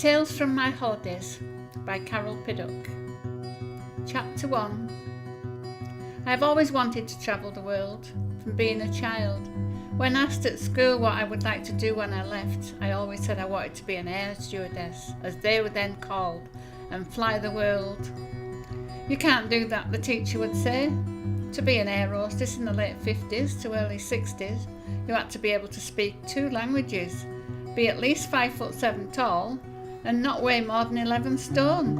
Tales from My Holidays by Carole Pidduck. Chapter 1. I have always wanted to travel the world, from being a child. When asked at school what I would like to do when I left, I always said I wanted to be an air stewardess, as they were then called, and fly the world. You can't do that, the teacher would say. To be an air hostess in the late 50s to early 60s, you had to be able to speak 2 languages, be at least 5'7" tall, and not weigh more than 11 stone.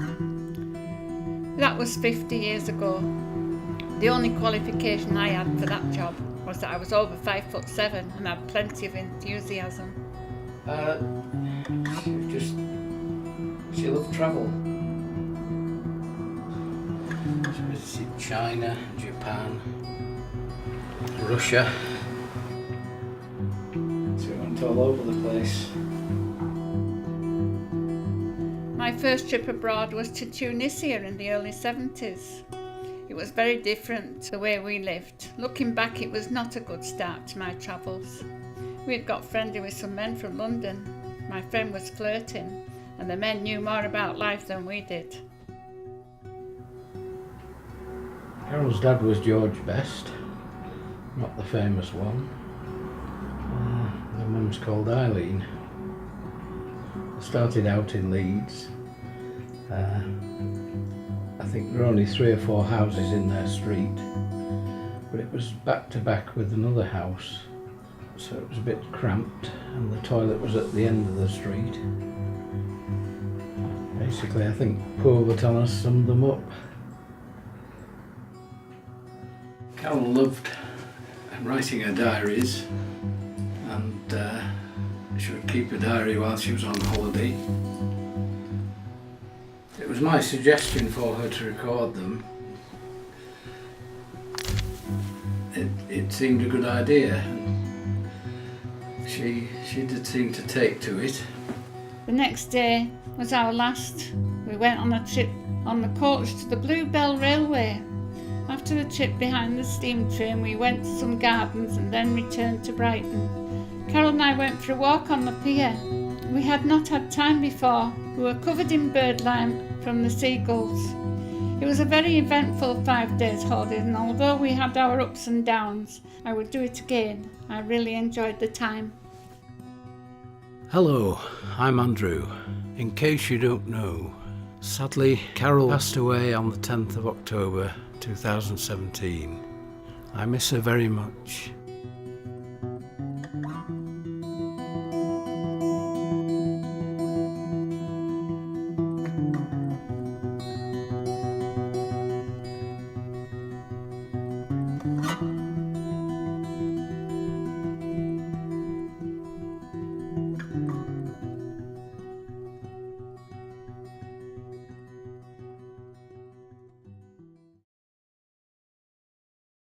That was 50 years ago. The only qualification I had for that job was that I was over 5'7" and had plenty of enthusiasm. She loved travel. She visited China, Japan, Russia. She went all over the place. My first trip abroad was to Tunisia in the early 70s. It was very different to the way we lived. Looking back, it was not a good start to my travels. We had got friendly with some men from London. My friend was flirting, and the men knew more about life than we did. Carole's dad was George Best, not the famous one. The mum's called Eileen. I started out in Leeds. I think there were only 3 or 4 houses in their street, but it was back to back with another house, so it was a bit cramped, and the toilet was at the end of the street. Basically, I think poor Thomas summed them up. Carole loved writing her diaries, and she would keep a diary while she was on holiday. It was my suggestion for her to record them. It seemed a good idea, and she did seem to take to it. The next day was our last. We went on a trip on the coach to the Bluebell Railway. After the trip behind the steam train, we went to some gardens and then returned to Brighton. Carole and I went for a walk on the pier. We had not had time before. We were covered in birdlime from the seagulls. It was a very eventful 5 days holiday, and although we had our ups and downs, I would do it again. I really enjoyed the time. Hello, I'm Andrew. In case you don't know, sadly Carole passed away on the 10th of October 2017. I miss her very much.